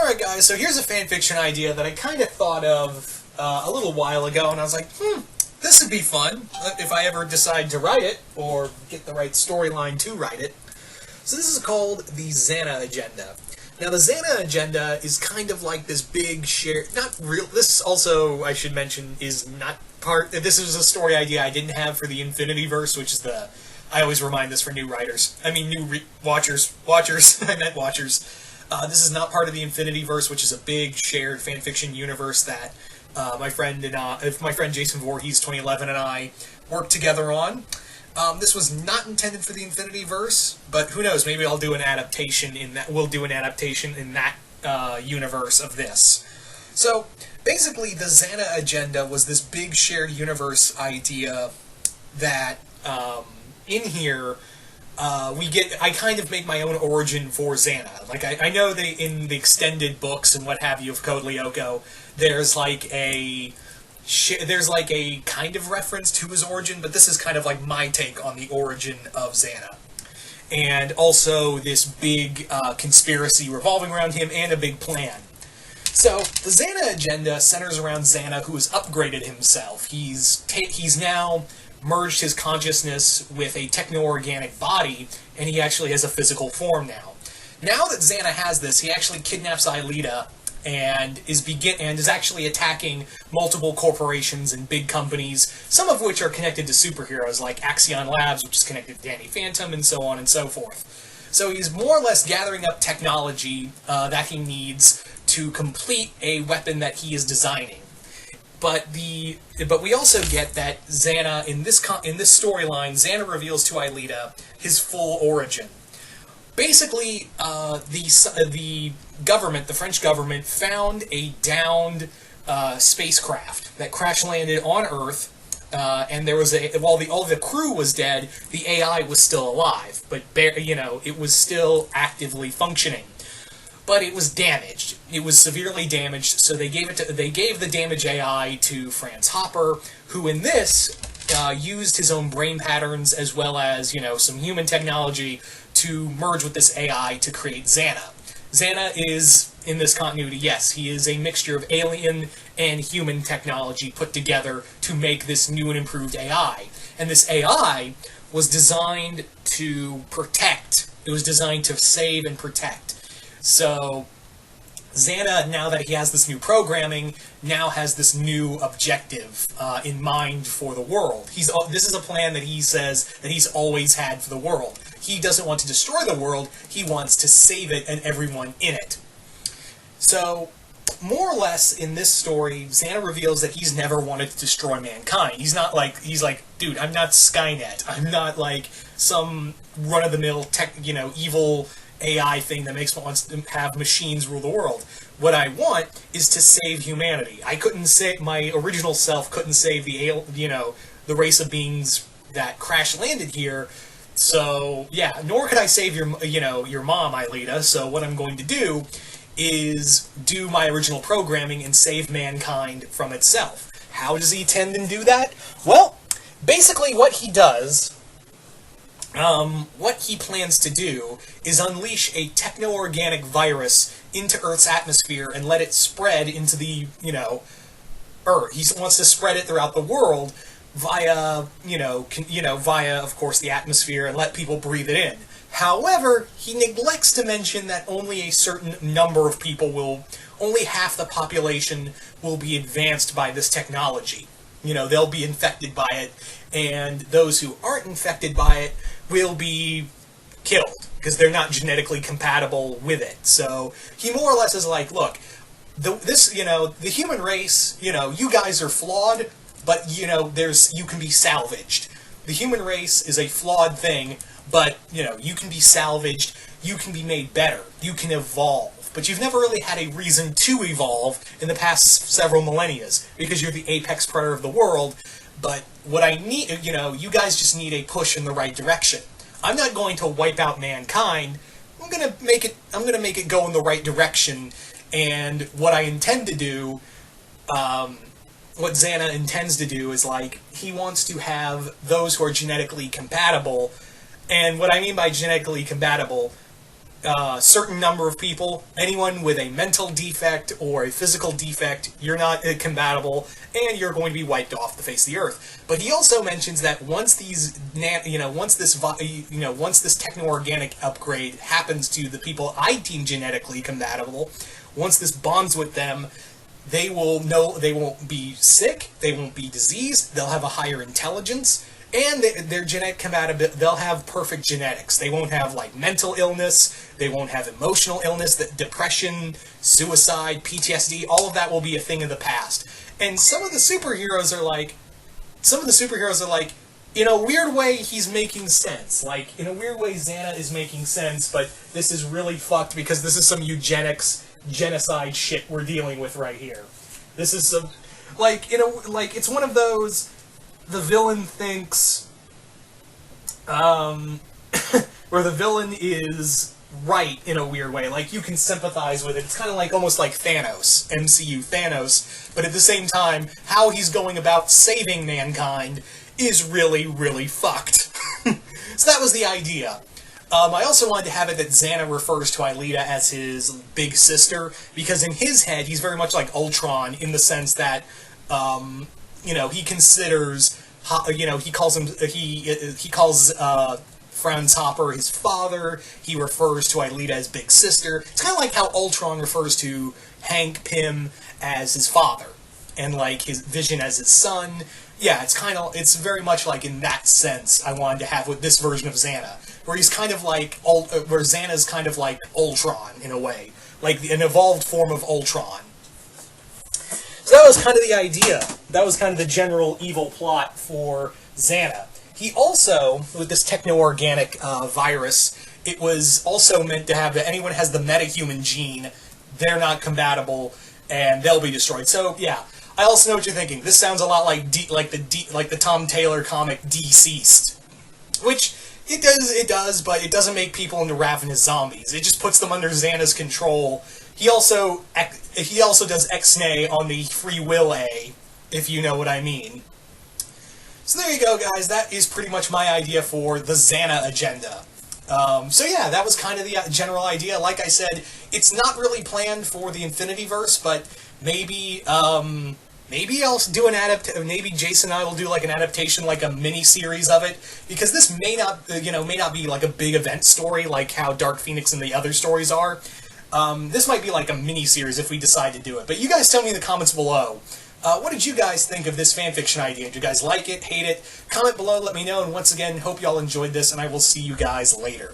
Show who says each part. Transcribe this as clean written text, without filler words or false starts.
Speaker 1: Alright guys, so here's a fanfiction idea that I kind of thought of a little while ago, and I was like, this would be fun if I ever decide to write it, or get the right storyline to write it. So this is called the Xana Agenda. Now the Xana Agenda is kind of like this big shared, this also, I should mention, is not part, this is a story idea I didn't have for the Infinityverse, which is I always remind this for new writers, watchers, I meant watchers. This is not part of the Infinityverse, which is a big shared fanfiction universe that my friend Jason Voorhees 2011 and I worked together on. This was not intended for the Infinityverse, but who knows? Maybe I'll do an adaptation in that. We'll do an adaptation in that universe of this. So basically, the Xana Agenda was this big shared universe idea that in here. I kind of make my own origin for Xana. Like, I know in the extended books and what have you of Code Lyoko, there's like a kind of reference to his origin, but this is kind of like my take on the origin of Xana. And also this big conspiracy revolving around him and a big plan. So, the Xana Agenda centers around Xana, who has upgraded himself. He's now merged his consciousness with a techno-organic body, and he actually has a physical form now. Now that Xana has this, he actually kidnaps Aelita and is actually attacking multiple corporations and big companies, some of which are connected to superheroes, like Axion Labs, which is connected to Danny Phantom, and so on and so forth. So he's more or less gathering up technology that he needs to complete a weapon that he is designing. But we also get that Xana, in this storyline, Xana reveals to Aelita his full origin. Basically, the French government, found a downed spacecraft that crash-landed on Earth, and while all the crew was dead, the AI was still alive, but it was still actively functioning. But it was damaged. It was severely damaged, so they gave the damaged AI to Franz Hopper, who in this used his own brain patterns as well as some human technology to merge with this AI to create Xana. Xana is, in this continuity, yes, he is a mixture of alien and human technology put together to make this new and improved AI. And this AI was designed to protect. It was designed to save and protect. So, Xana, now that he has this new programming, now has this new objective in mind for the world. This is a plan that he says that he's always had for the world. He doesn't want to destroy the world, he wants to save it and everyone in it. So, more or less, in this story, Xana reveals that he's never wanted to destroy mankind. He's like, dude, I'm not Skynet. I'm not like some run-of-the-mill evil AI thing that wants to have machines rule the world. What I want is to save humanity. My original self couldn't save the race of beings that crash-landed here. So, yeah, nor could I save your mom, Aelita. So what I'm going to do is do my original programming and save mankind from itself. How does he tend to do that? Well, basically what he does, what he plans to do is unleash a techno-organic virus into Earth's atmosphere and let it spread into the, Earth. He wants to spread it throughout the world via, via, of course, the atmosphere and let people breathe it in. However, he neglects to mention that only a certain number of people only half the population will be advanced by this technology. They'll be infected by it, and those who aren't infected by it will be killed, because they're not genetically compatible with it. So, he more or less is like, look, the human race, you guys are flawed, but, you can be salvaged. The human race is a flawed thing, but, you can be salvaged, you can be made better, you can evolve. But you've never really had a reason to evolve in the past several millennia, because you're the apex predator of the world. But what I need, you guys just need a push in the right direction. I'm not going to wipe out mankind. I'm gonna make it go in the right direction. And what I intend to do, what Xana intends to do is he wants to have those who are genetically compatible. And what I mean by genetically compatible certain number of people, anyone with a mental defect or a physical defect, you're not compatible, and you're going to be wiped off the face of the earth. But he also mentions that once once this techno-organic upgrade happens to the people I deem genetically compatible, once this bonds with them, they won't be sick, they won't be diseased, they'll have a higher intelligence, and their genetic compatibility, they'll have perfect genetics. They won't have, like, mental illness, they won't have emotional illness, depression, suicide, PTSD, all of that will be a thing of the past. And some of the superheroes are like, in a weird way, he's making sense. Like, in a weird way, Xana is making sense, but this is really fucked because this is some eugenics, genocide shit we're dealing with right here. This is some, it's one of those, the villain thinks, where the villain is right in a weird way. Like, you can sympathize with it. It's kind of like, almost like Thanos, MCU Thanos, but at the same time, how he's going about saving mankind is really, really fucked. So that was the idea. I also wanted to have it that Xana refers to Aelita as his big sister, because in his head, he's very much like Ultron in the sense that, he considers, he calls Franz Hopper his father, he refers to Aelita as big sister. It's kind of like how Ultron refers to Hank Pym as his father, and, like, his Vision as his son. Yeah, it's very much like in that sense I wanted to have with this version of Xana, where he's kind of like, where Xana's kind of like Ultron, in a way. Like, an evolved form of Ultron. So that was kind of the idea. That was kind of the general evil plot for Xana. He also, with this techno-organic virus, it was also meant to have that anyone has the metahuman gene, they're not compatible, and they'll be destroyed. So, yeah. I also know what you're thinking. This sounds a lot like the Tom Taylor comic Deceased. Which, it does, but it doesn't make people into ravenous zombies. It just puts them under Xana's control. He also does Xana on the free will A, if you know what I mean. So there you go, guys. That is pretty much my idea for the Xana agenda. So yeah, that was kind of the general idea. Like I said, it's not really planned for the Infinityverse, but maybe I'll do maybe Jason and I will do like an adaptation, like a mini-series of it, because this may not be like a big event story like how Dark Phoenix and the other stories are. This might be like a mini-series if we decide to do it. But you guys tell me in the comments below, what did you guys think of this fanfiction idea? Did you guys like it, hate it? Comment below, let me know, and once again, hope y'all enjoyed this, and I will see you guys later.